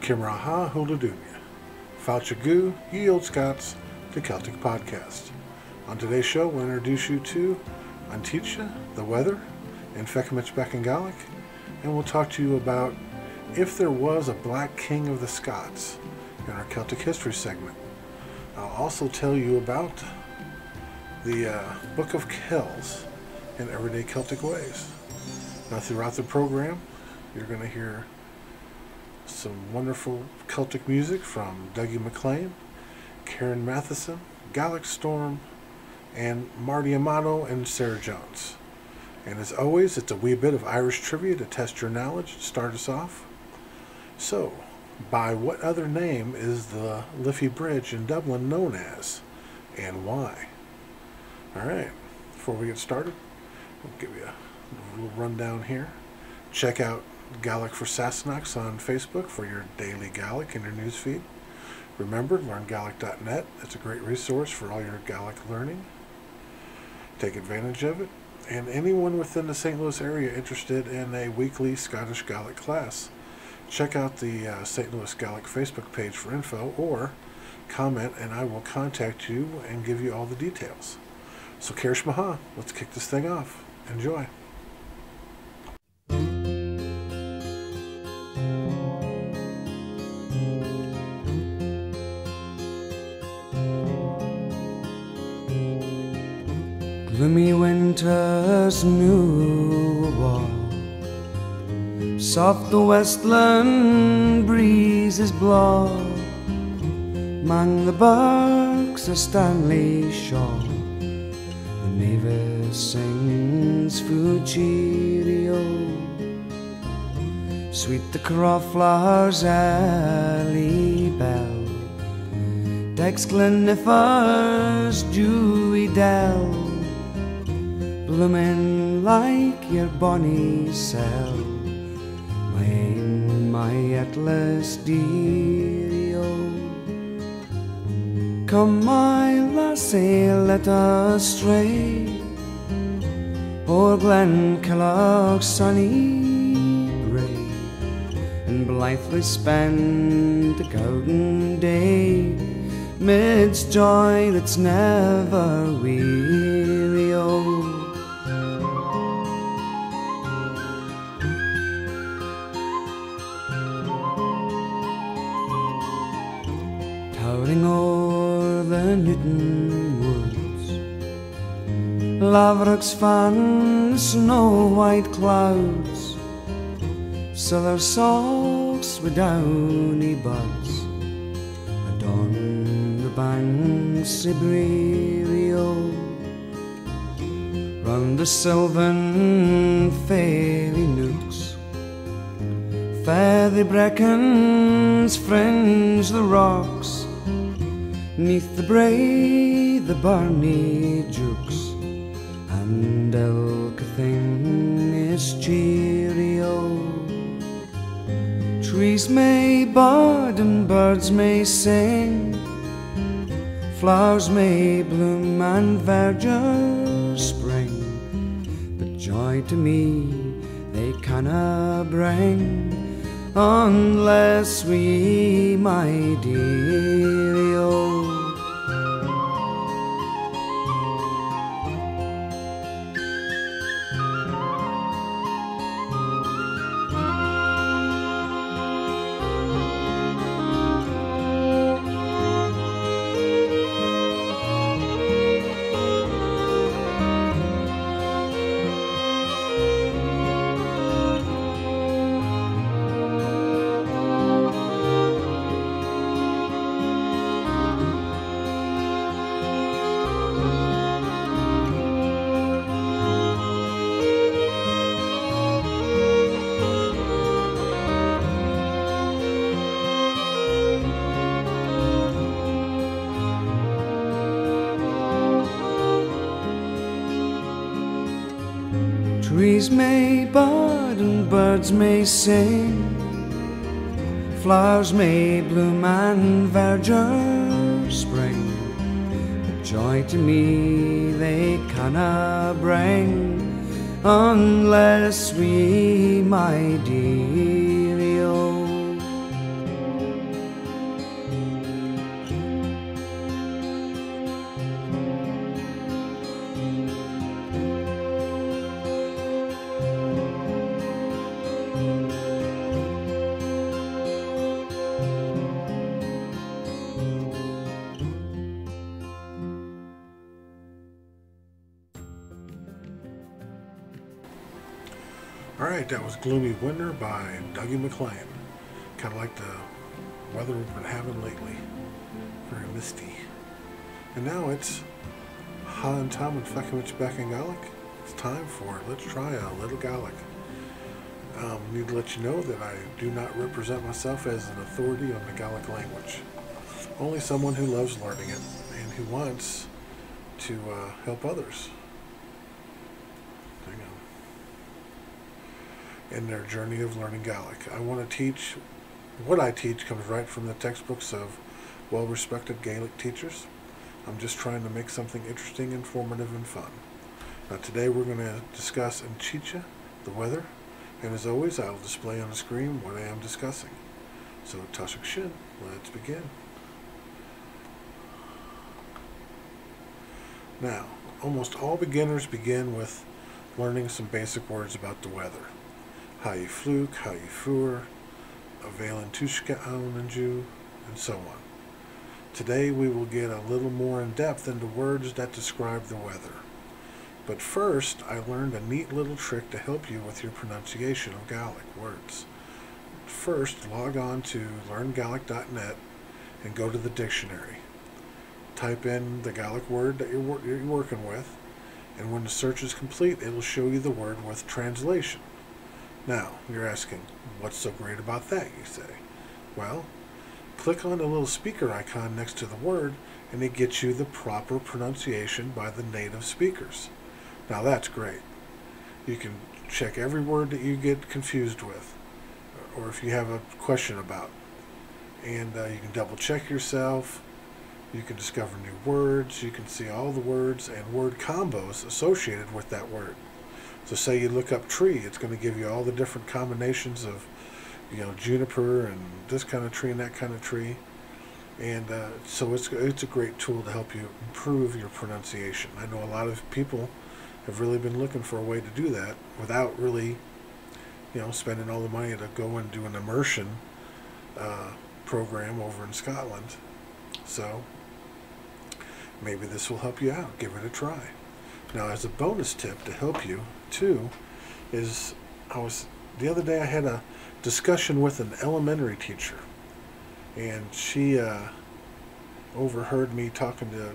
Kimraha Huladunya. Fauchagu, ye Olde Scots, the Celtic podcast. On today's show, we'll introduce you to Antitcha, the weather, and Feuchamaich Beagan Gaidhlig, and we'll talk to you about if there was a Black King of the Scots in our Celtic history segment. I'll also tell you about the Book of Kells in everyday Celtic ways. Now, throughout the program, you're going to hear some wonderful Celtic music from Dougie MacLean, Karen Matheson, Gaelic Storm, and Marty Amato and Sarah Jones. And as always, it's a wee bit of Irish trivia to test your knowledge to start us off. So, by what other name is the Liffey Bridge in Dublin known as, and why? Alright, before we get started, I'll give you a little rundown here. Check out Gaelic for Sassenachs on Facebook for your daily Gaelic in your newsfeed. Remember, learngaelic.net. It's a great resource for all your Gaelic learning. Take advantage of it. And anyone within the St. Louis area interested in a weekly Scottish Gaelic class, check out the St. Louis Gaelic Facebook page for info, or comment and I will contact you and give you all the details. So Kerish Maha, let's kick this thing off. Enjoy. Gloomy winter's new wall, soft the westland breezes blow, 'mang the barks of Stanley Shaw, the mavis sings Feuchamaich. Sweet the crawflower's early bell, decks Gleniffer's dewy dell, blooming like your bonny cell, my ain, my atlas dearie, oh. Come, my lassie, let us stray o'er Glen Kellogg's sunny brae, and blithely spend the golden day midst joy that's never weary, oh. Towering o'er the Newton woods, lavrocks fan snow-white clouds, silver socks with downy buds adorn the banks of Bree, oh. Round the sylvan fairy nooks, feathery brackens fringe the rocks, 'neath the brae the barney jukes, and ilka thing is cheery, oh. Trees may bud and birds may sing, flowers may bloom and verdure spring, but joy to me they canna bring unless we, my dearie, oh. Trees may bud and birds may sing, flowers may bloom and verdure spring, but joy to me they canna bring unless we, my dearie, oh. Alright, that was Gloomy Winter by Dougie MacLean. Kind of like the weather we've been having lately. Very misty. And now it's Han Tom and Feuchamaich Beagan Gaidhlig. It's time for it. Let's try a little Gaelic. Need to let you know that I do not represent myself as an authority on the Gaelic language. Only someone who loves learning it and who wants to help others. Hang on. In their journey of learning Gaelic. I want to teach, what I teach comes right from the textbooks of well-respected Gaelic teachers. I'm just trying to make something interesting, informative, and fun. Now today we're going to discuss and teach you the weather, and as always I will display on the screen what I am discussing. So Tashik Shin, let's begin. Now, almost all beginners begin with learning some basic words about the weather. How you fluke, how you fuhr, availen tushke aunenju, and so on. Today we will get a little more in depth into words that describe the weather. But first, I learned a neat little trick to help you with your pronunciation of Gaelic words. First, log on to learngaelic.net and go to the dictionary. Type in the Gaelic word that you're working with, and when the search is complete, it will show you the word with translation. Now, you're asking, what's so great about that, you say? Well, click on the little speaker icon next to the word, and it gets you the proper pronunciation by the native speakers. Now that's great. You can check every word that you get confused with, or if you have a question about. And you can double check yourself. You can discover new words. You can see all the words and word combos associated with that word. So say you look up tree, it's going to give you all the different combinations of, juniper and this kind of tree and that kind of tree. And so it's a great tool to help you improve your pronunciation. I know a lot of people have really been looking for a way to do that without really, spending all the money to go and do an immersion program over in Scotland. So maybe this will help you out. Give it a try. Now, as a bonus tip to help you too, is the other day I had a discussion with an elementary teacher, and she overheard me talking to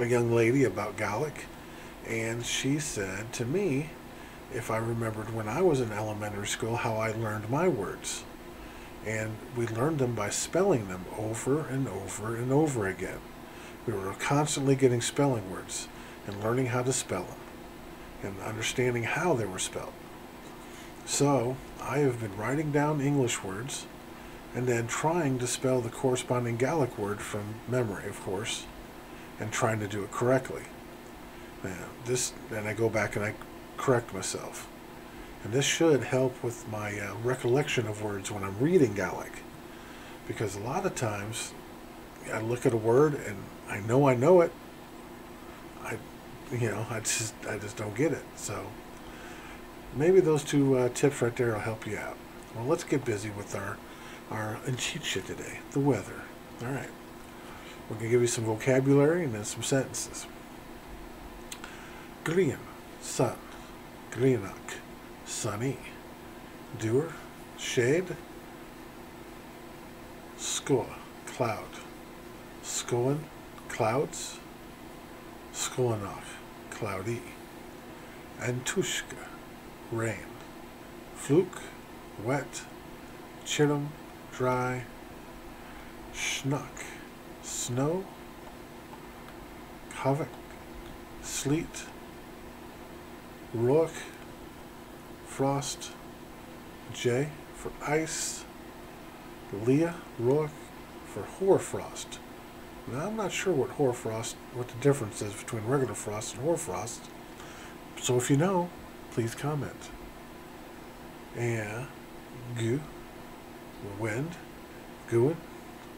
a young lady about Gaelic, and she said to me if I remembered when I was in elementary school how I learned my words. And we learned them by spelling them over and over and over again. We were constantly getting spelling words and learning how to spell them and understanding how they were spelled. So I have been writing down English words and then trying to spell the corresponding Gaelic word from memory, of course, and trying to do it correctly. Then I go back and I correct myself. And this should help with my recollection of words when I'm reading Gaelic. Because a lot of times I look at a word and I know it. I just don't get it. So maybe those two tips right there will help you out. Well, let's get busy with our inchicha today, the weather. All right. We're going to give you some vocabulary and then some sentences. Grian, sun. Grianach, sunny. Doer, shade. Scoa, cloud. Scoan, clouds. Scoanach, cloudy. Antushka, rain. Fluke, wet. Chirum, dry. Schnuck, snow. Kavik, sleet. Rook, frost. J for ice. Leah, rook for hoarfrost. Now I'm not sure what the difference is between regular frost and hoarfrost. So if you know, please comment. And gu, wind. Guin,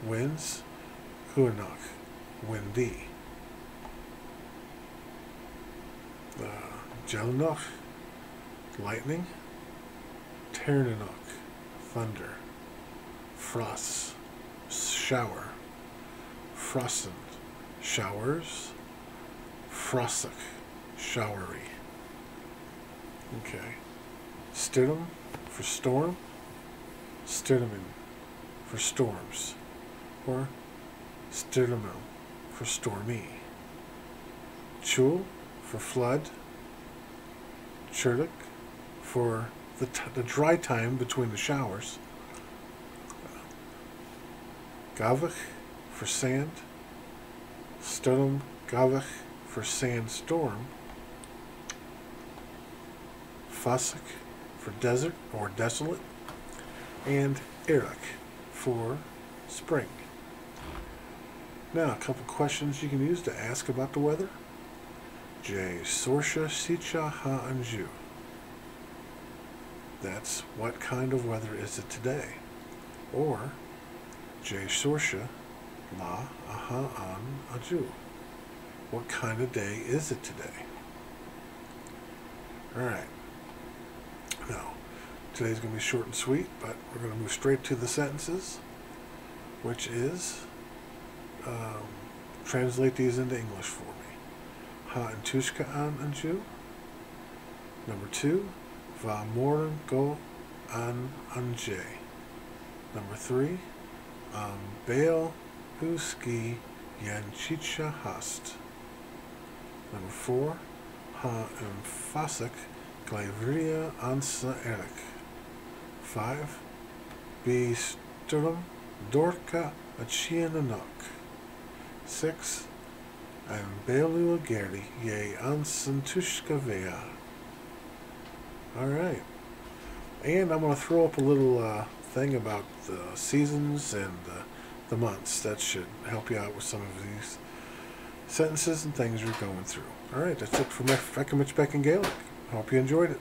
winds. Huanach, windy. Jelnoch, lightning. Ternanoch, thunder. Frost, shower. Frosten, showers. Frossock, showery. Okay. Stidham for storm, Stidhamin for storms, or Stidhamil for stormy. Chul for flood, Churlik for the dry time between the showers, Gavach for sand, Studum Gavach for sandstorm, Fosik for desert or desolate, and Eric for spring. Now, a couple questions you can use to ask about the weather. J. Sorsha Sicha Ha Anju. That's what kind of weather is it today? Or J. Sorsha La Aha An Anju. What kind of day is it today? Alright. Now, today's going to be short and sweet, but we're going to move straight to the sentences, which is, translate these into English for me. Ha and tushka an anju. Number 2, va morgen go an anje. Number 3, bail uski yen chicha hast. Number 4, ha fasik Gleiveria ansa Eric. 5, be sturm dorka achiananok. 6, and Belu Gerdi ye ansantushka vea. Alright. And I'm going to throw up a little thing about the seasons and the months. That should help you out with some of these sentences and things you're going through. Alright, that's it for Feuchamaich Beagan Gaidhlig. Hope you enjoyed it.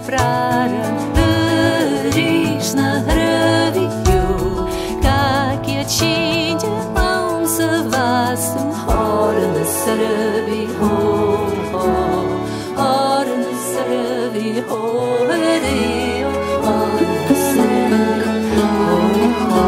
fraren Ris na rövio Kakia chinja Onsa vasum Horna sarvi ho Horna sarvi ho Rio Horna sarvi ho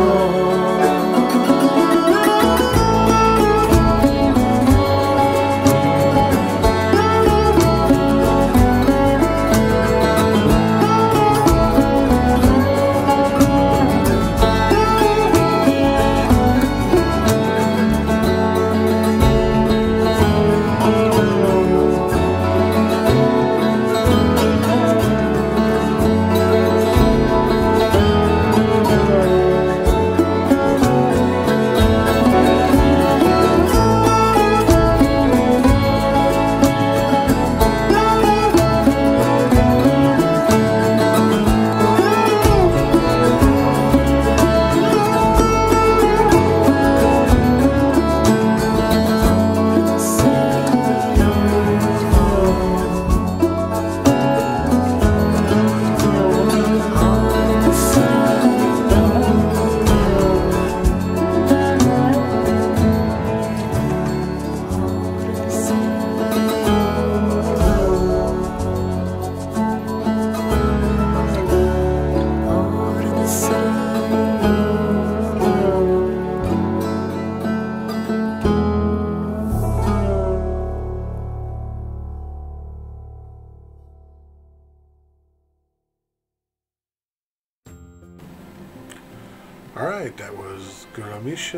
Alright, that was Feuchamaich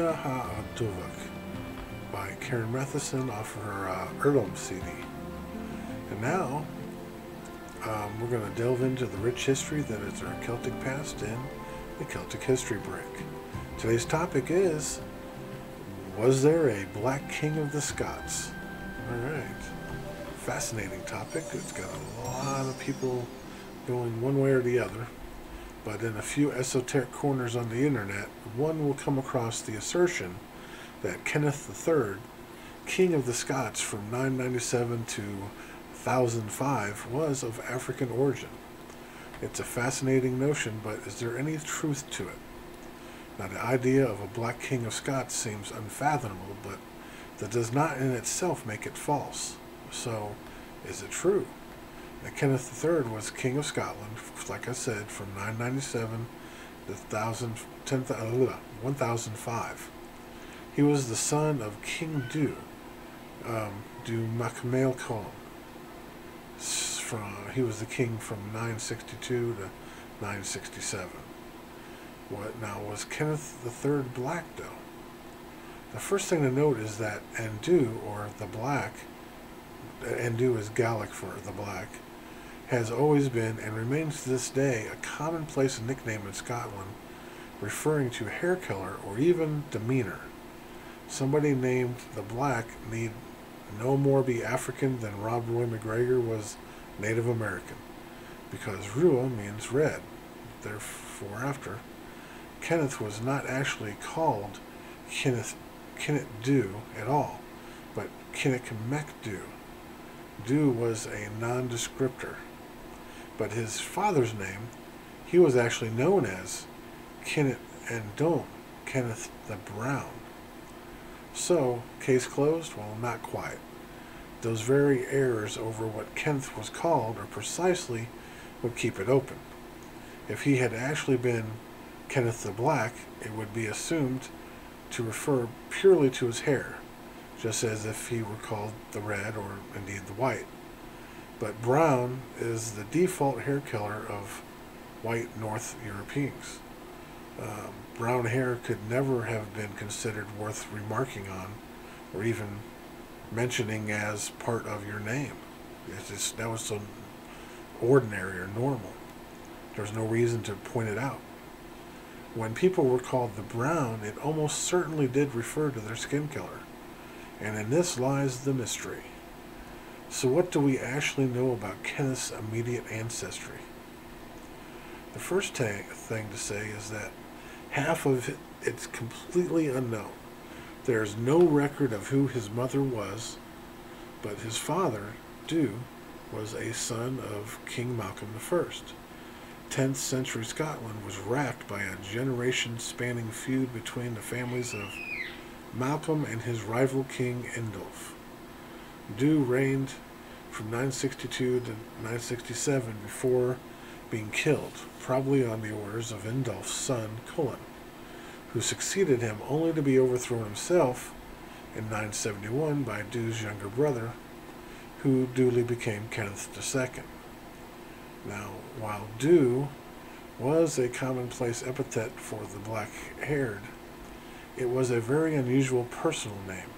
Beagan by Karen Matheson off her Earlham CD. And now, we're going to delve into the rich history that is our Celtic past in the Celtic History Break. Today's topic is, was there a Black King of the Scots? Alright, fascinating topic. It's got a lot of people going one way or the other. But in a few esoteric corners on the internet, one will come across the assertion that Kenneth III, King of the Scots from 997 to 1005, was of African origin. It's a fascinating notion, but is there any truth to it? Now, the idea of a Black King of Scots seems unfathomable, but that does not in itself make it false. So, is it true that Kenneth III was King of Scotland, like I said, from 997 to 1005. He was the son of King Du Macmailcon. He was the king from 962 to 967. Now, was Kenneth III black, though? The first thing to note is that Andu, or the Black, Andu is Gaelic for the Black, has always been and remains to this day a commonplace nickname in Scotland, referring to hair color or even demeanor. Somebody named the Black need no more be African than Rob Roy McGregor was Native American, because Rua means red. Therefore, after, Kenneth was not actually called Kenneth Du at all, but Kenneth Du. Du was a nondescriptor. But his father's name, he was actually known as Kenneth and Dome, Kenneth the Brown. So, case closed? Well, not quite. Those very errors over what Kenneth was called, or precisely, would keep it open. If he had actually been Kenneth the Black, it would be assumed to refer purely to his hair, just as if he were called the Red or indeed the White. But brown is the default hair color of white North Europeans. Brown hair could never have been considered worth remarking on, or even mentioning as part of your name. That was so ordinary or normal. There's no reason to point it out. When people were called the Brown, it almost certainly did refer to their skin color. And in this lies the mystery. So what do we actually know about Kenneth's immediate ancestry? The first thing to say is that half of it's completely unknown. There is no record of who his mother was, but his father, Du, was a son of King Malcolm I. 10th century Scotland was racked by a generation-spanning feud between the families of Malcolm and his rival King Indulf. Dhu reigned from 962 to 967 before being killed, probably on the orders of Indulf's son Cullen, who succeeded him only to be overthrown himself in 971 by Dhu's younger brother, who duly became Kenneth II. Now, while Dhu was a commonplace epithet for the black-haired, it was a very unusual personal name.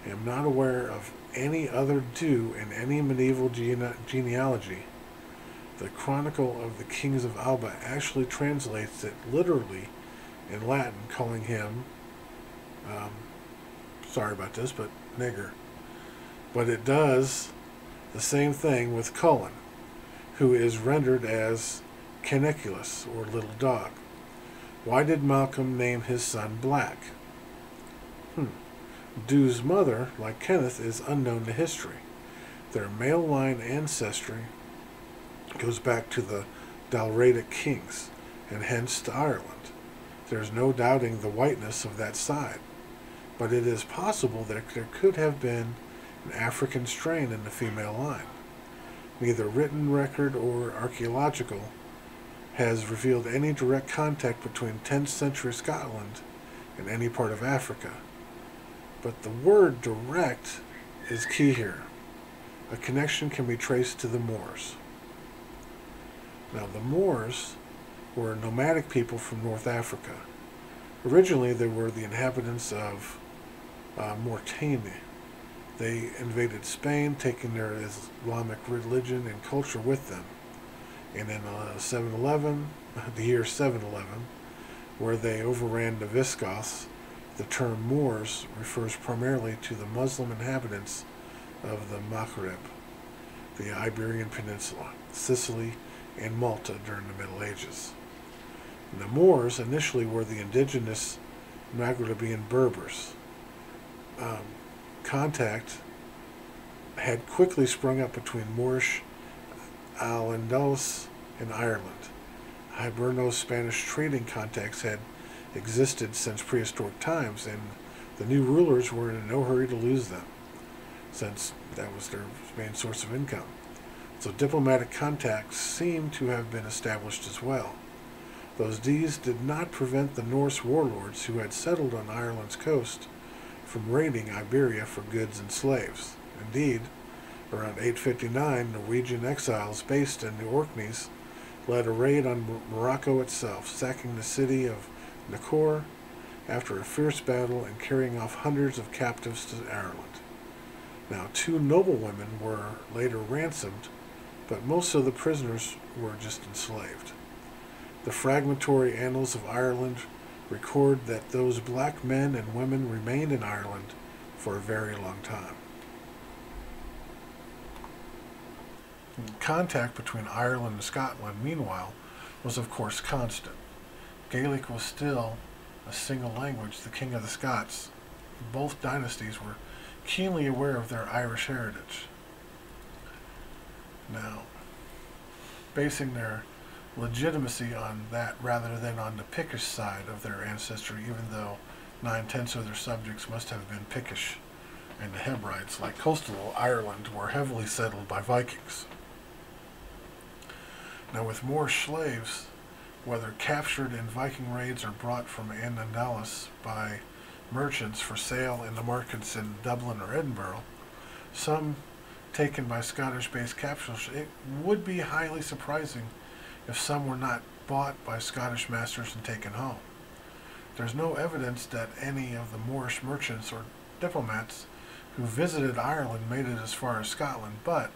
I am not aware of any other Dhu in any medieval genealogy. The Chronicle of the Kings of Alba actually translates it literally in Latin, calling him, sorry about this, but nigger. But it does the same thing with Cullen, who is rendered as Caniculus, or little dog. Why did Malcolm name his son Black? Dhu's mother, like Kenneth, is unknown to history. Their male line ancestry goes back to the Dalradic kings, and hence to Ireland. There is no doubting the whiteness of that side, but it is possible that there could have been an African strain in the female line. Neither written record or archaeological has revealed any direct contact between 10th century Scotland and any part of Africa. But the word direct is key here. A connection can be traced to the Moors. Now, the Moors were nomadic people from North Africa. Originally, they were the inhabitants of Mauritania. They invaded Spain, taking their Islamic religion and culture with them. And in the year 711, where they overran the Visigoths, the term Moors refers primarily to the Muslim inhabitants of the Maghreb, the Iberian Peninsula, Sicily, and Malta during the Middle Ages. And the Moors initially were the indigenous Maghrebian Berbers. Contact had quickly sprung up between Moorish Al-Andalus and Ireland. Hiberno-Spanish trading contacts had existed since prehistoric times, and the new rulers were in no hurry to lose them, since that was their main source of income. So diplomatic contacts seem to have been established as well. These did not prevent the Norse warlords who had settled on Ireland's coast from raiding Iberia for goods and slaves. Indeed, around 859, Norwegian exiles based in the Orkneys led a raid on Morocco itself, sacking the city of Nakor after a fierce battle and carrying off hundreds of captives to Ireland. Now, 2 noblewomen were later ransomed, but most of the prisoners were just enslaved. The fragmentary annals of Ireland record that those black men and women remained in Ireland for a very long time. Contact between Ireland and Scotland, meanwhile, was of course constant. Gaelic was still a single language. The King of the Scots, both dynasties, were keenly aware of their Irish heritage. Now, basing their legitimacy on that rather than on the Pictish side of their ancestry, even though 9/10 of their subjects must have been Pictish, and the Hebrides, like coastal Ireland, were heavily settled by Vikings. Now, with more slaves, whether captured in Viking raids or brought from Al-Andalus by merchants for sale in the markets in Dublin or Edinburgh, some taken by Scottish-based captures, it would be highly surprising if some were not bought by Scottish masters and taken home. There's no evidence that any of the Moorish merchants or diplomats who visited Ireland made it as far as Scotland, but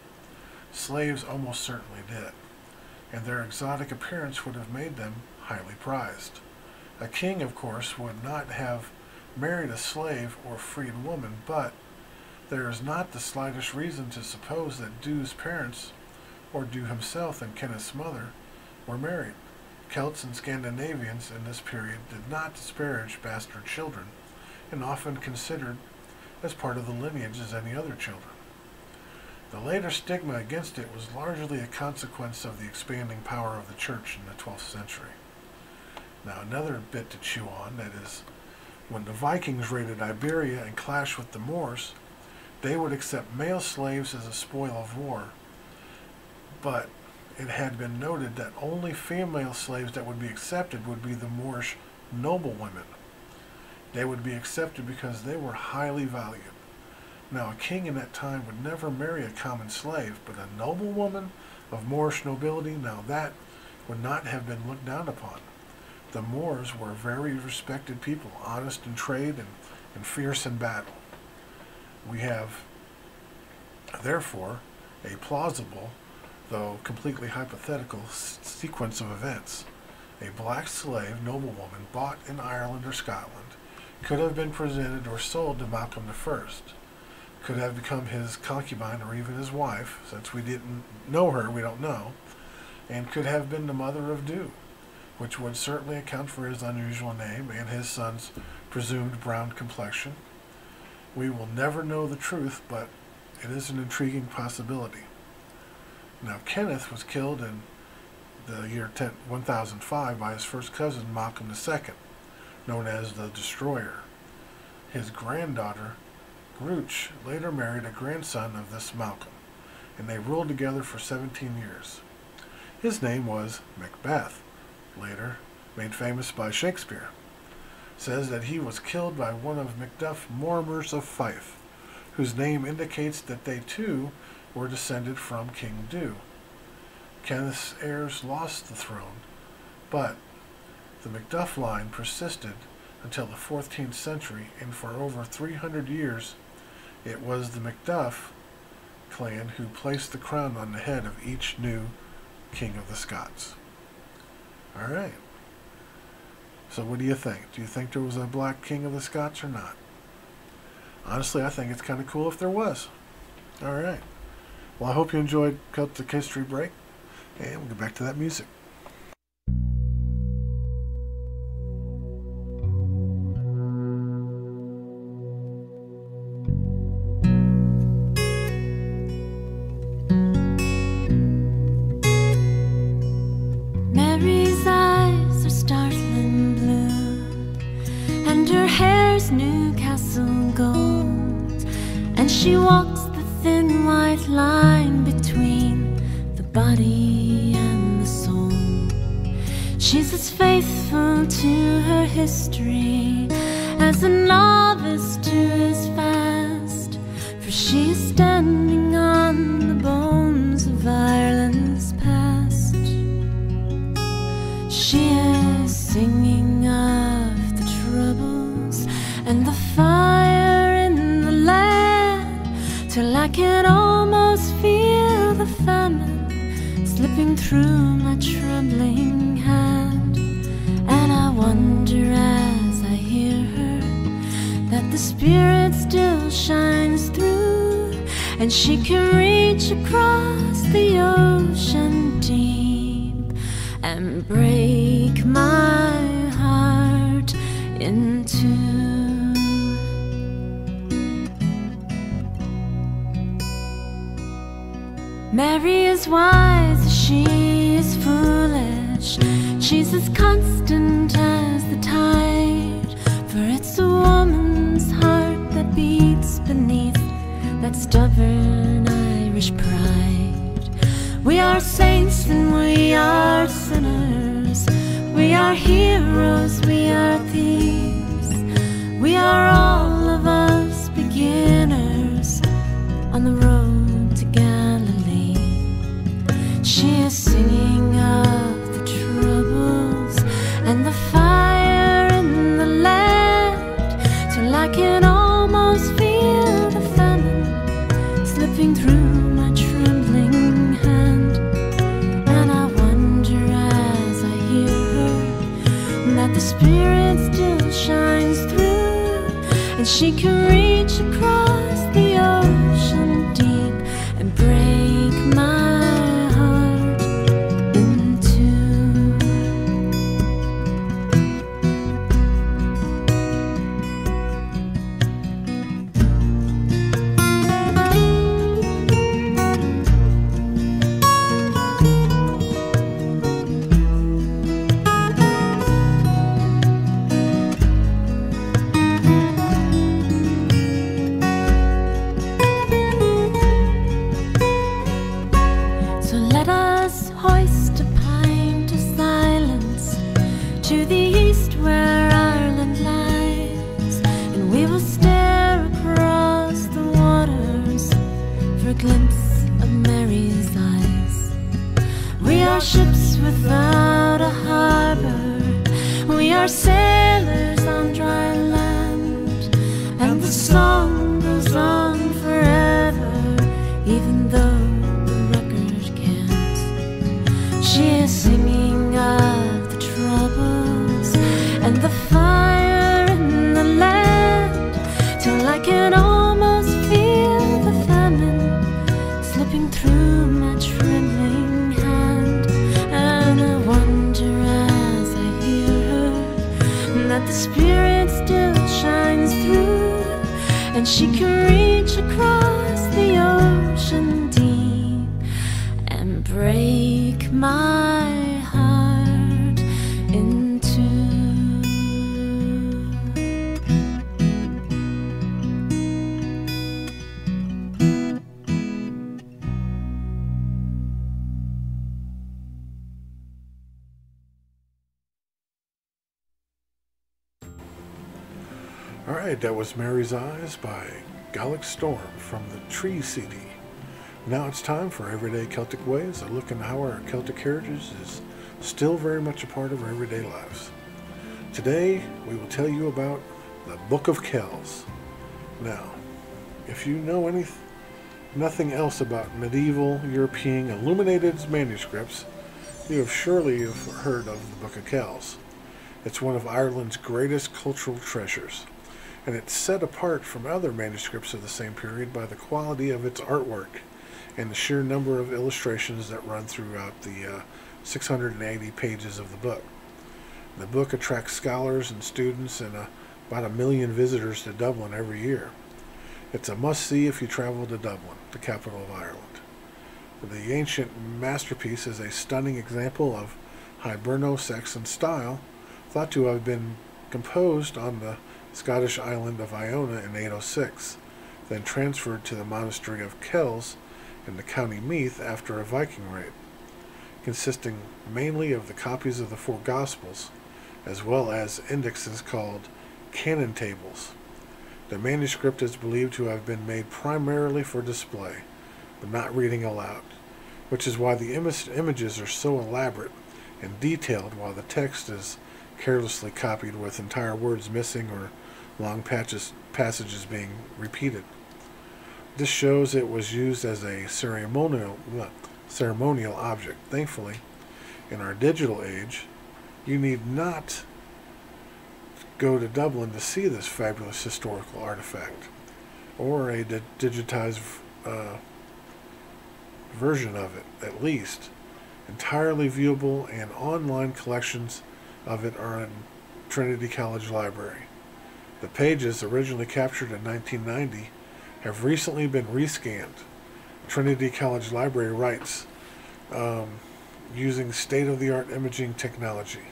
slaves almost certainly did, and their exotic appearance would have made them highly prized. A king, of course, would not have married a slave or freed woman, but there is not the slightest reason to suppose that Dhu's parents, or Dhu himself and Kenneth's mother, were married. Celts and Scandinavians in this period did not disparage bastard children, and often considered as part of the lineage as any other children. The later stigma against it was largely a consequence of the expanding power of the church in the 12th century. Now, another bit to chew on, that is, when the Vikings raided Iberia and clashed with the Moors, they would accept male slaves as a spoil of war, but it had been noted that only female slaves that would be accepted would be the Moorish noblewomen. They would be accepted because they were highly valued. Now, a king in that time would never marry a common slave, but a noblewoman of Moorish nobility, now that would not have been looked down upon. The Moors were very respected people, honest in trade and fierce in battle. We have, therefore, a plausible, though completely hypothetical, sequence of events. A black slave noblewoman bought in Ireland or Scotland could have been presented or sold to Malcolm I, could have become his concubine or even his wife, since we didn't know her, we don't know, and could have been the mother of Dew, which would certainly account for his unusual name and his son's presumed brown complexion. We will never know the truth, but it is an intriguing possibility. Now, Kenneth was killed in the year 1005 by his first cousin, Malcolm II, known as the Destroyer. His granddaughter, Gruch, later married a grandson of this Malcolm, and they ruled together for 17 years. His name was Macbeth, later made famous by Shakespeare. Says that he was killed by one of Macduff Mortimers of Fife, whose name indicates that they too were descended from King Dew. Kenneth's heirs lost the throne, but the Macduff line persisted until the 14th century, and for over 300 years it was the Macduff clan who placed the crown on the head of each new king of the Scots. All right. So what do you think? Do you think there was a black king of the Scots or not? Honestly, I think it's kind of cool if there was. All right. Well, I hope you enjoyed Celtic History Break, and we'll get back to that music. Mary's eyes are startling blue, and her hair's Newcastle gold, and she walks the thin white line between the body and the soul. She's as faithful to her history as a novice to his fast, for she is standing on the bones of Ireland's past. She is singing of the troubles and the fire in the land, till I can almost feel the famine slipping through my trembling hand. And I wonder as I hear her that the spirit still shines through, and she can reach across the ocean deep and break my heart in two. Mary is wise as she is foolish. She's as constant as the tide, for it's a woman's heart that beats beneath that stubborn Irish pride. We are saints and we are sinners, we are heroes, we are thieves, we are all of us beginners on the road to Galilee. She is singing of the troubles and the fire in the land, till I can almost feel the famine slipping through my trembling hand. And I wonder as I hear her that the spirit still shines through, and she can reach across the ocean deep and break my heart in two. let us hoist a pint of silence to the east where Ireland lies, and we will stare across the waters for a glimpse of Mary's eyes. We are ships without a harbor, we are sailors on dry land, and the song goes on forever, even though the record can't. She is singing of the troubles and the fire in the land, till I can almost feel the famine slipping through my trembling hand. And I wonder as I hear her that the spirit still shines through, and she can reach across the ocean deep and break my heart in two. All right, that was Mary's Eyes by Gaelic Storm from the Tree CD. Now it's time for Everyday Celtic Ways, a look into how our Celtic heritage is still very much a part of our everyday lives. Today, we will tell you about the Book of Kells. Now, if you know nothing else about medieval European illuminated manuscripts, you have surely heard of the Book of Kells. It's one of Ireland's greatest cultural treasures, and it's set apart from other manuscripts of the same period by the quality of its artwork and the sheer number of illustrations that run throughout the 680 pages of the book. The book attracts scholars and students and about 1 million visitors to Dublin every year. It's a must-see if you travel to Dublin, the capital of Ireland. The ancient masterpiece is a stunning example of Hiberno-Saxon style, thought to have been composed on the Scottish island of Iona in 806, then transferred to the monastery of Kells in the county Meath after a Viking raid, consisting mainly of the copies of the 4 Gospels, as well as indexes called canon tables. The manuscript is believed to have been made primarily for display, but not reading aloud, which is why the images are so elaborate and detailed, while the text is carelessly copied with entire words missing or long passages being repeated. This shows it was used as a ceremonial object. Thankfully, in our digital age, you need not go to Dublin to see this fabulous historical artifact, or a digitized version of it, at least. Entirely viewable and online collections of it are in Trinity College Library. The pages, originally captured in 1990, have recently been rescanned. Trinity College Library writes, using state-of-the-art imaging technology.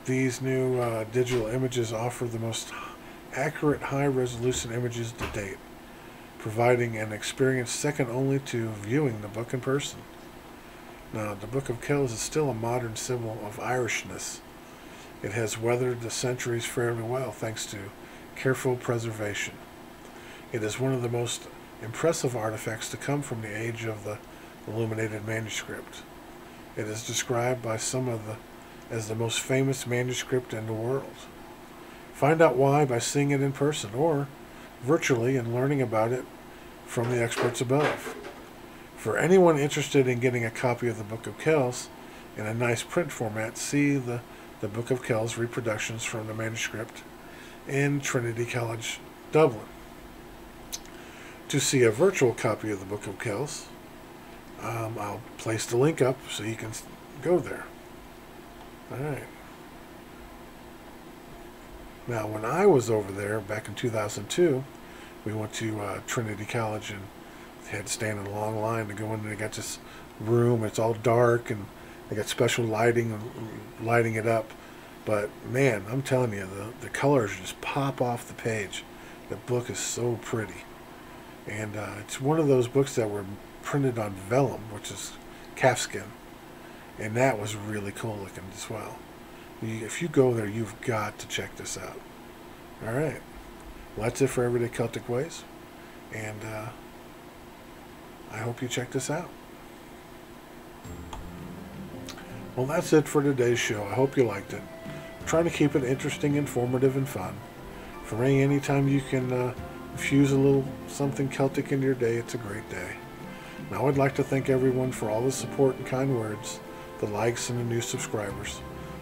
These new digital images offer the most accurate high-resolution images to date, providing an experience second only to viewing the book in person. Now, the Book of Kells is still a modern symbol of Irishness. It has weathered the centuries fairly well thanks to careful preservation. It is one of the most impressive artifacts to come from the age of the illuminated manuscript. It is described by some as the most famous manuscript in the world. Find out why by seeing it in person or virtually and learning about it from the experts above. For anyone interested in getting a copy of the Book of Kells in a nice print format, see the Book of Kells reproductions from the manuscript in Trinity College, Dublin. To see a virtual copy of the Book of Kells, I'll place the link up so you can go there. Alright. Now, when I was over there back in 2002, we went to Trinity College and had to stand in a long line to go in, and they got this room. It's all dark and they got special lighting it up. But man, I'm telling you, the colors just pop off the page. The book is so pretty, and it's one of those books that were printed on vellum, which is calfskin, and that was really cool looking as well. If you go there, you've got to check this out. All right, well, that's it for Everyday Celtic Ways, and I hope you check this out. Well, that's it for today's show. I hope you liked it. I'm trying to keep it interesting, informative, and fun. For me, anytime you can infuse a little something Celtic in your day, it's a great day. Now, I'd like to thank everyone for all the support and kind words, the likes, and the new subscribers.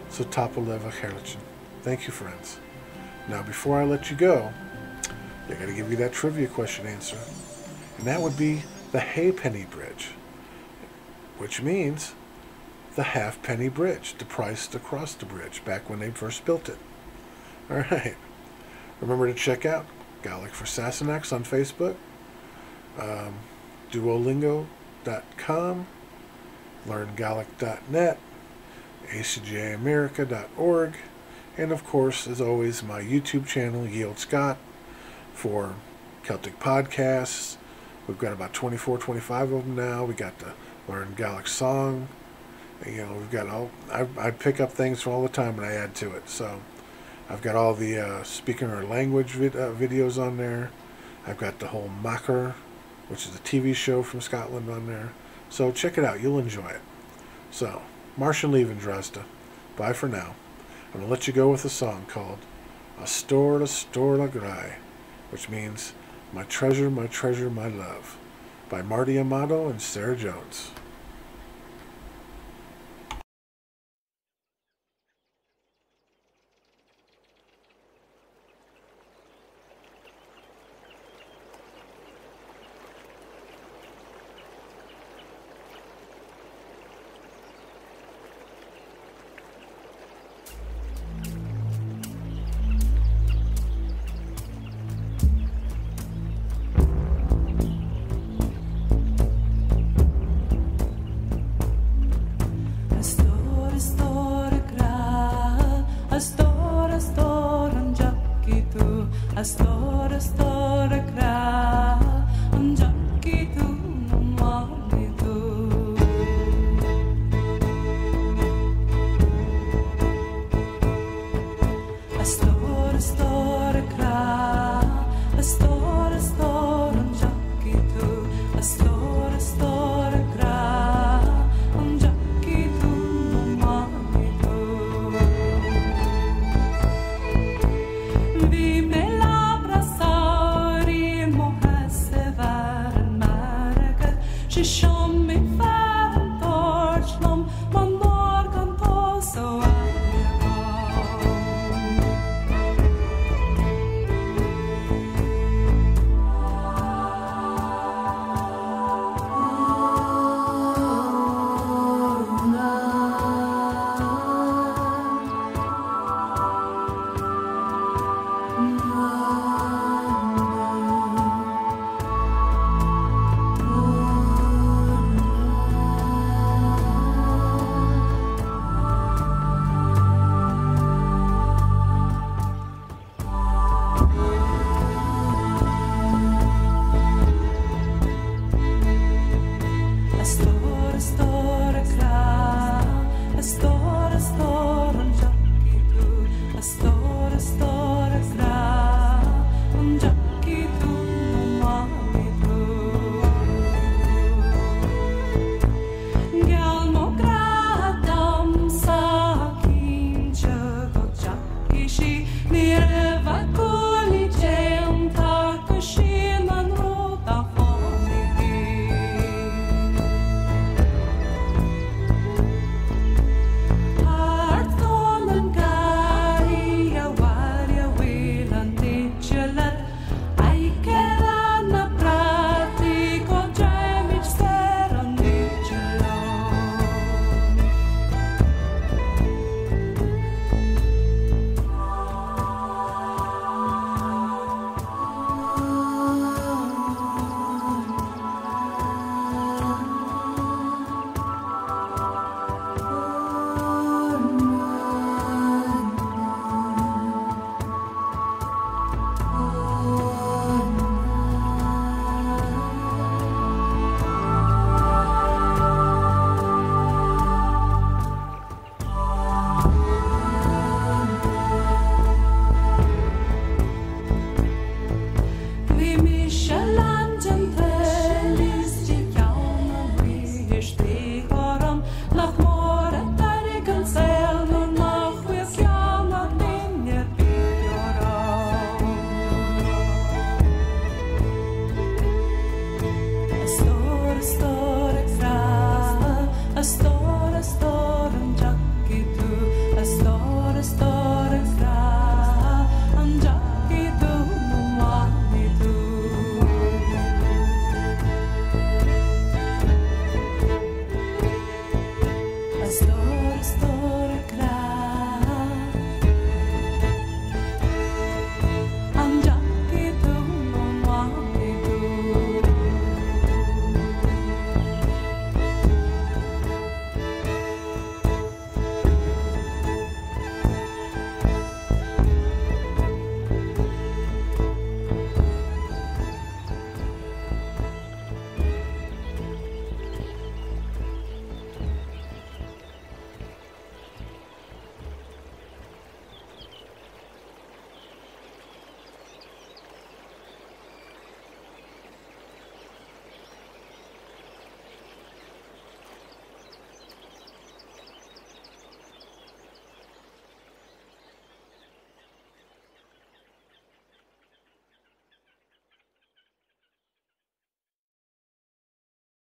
So tapaleva herlichen. Thank you, friends. Now, before I let you go, I got to give you that trivia question answer, and that would be the Halfpenny Bridge, which means the halfpenny bridge, the price to cross the bridge, back when they first built it. All right. Remember to check out Gaelic for Sassenachs on Facebook, Duolingo.com, LearnGaelic.net, acjamerica.org, and of course, as always, my YouTube channel, Olde Scot, for Celtic podcasts. We've got about 24, 25 of them now. We got the Learn Gaelic song. We've got all, I pick up things from all the time and I add to it. So I've got all the speaking our language videos on there. I've got the whole Macher, which is a TV show from Scotland, on there. So check it out. You'll enjoy it. So, Martian Leaving Dresda. Bye for now. I'm going to let you go with a song called Astorla Storla Grai, which means my treasure, my love, by Marty Amato and Sarah Jones. Loch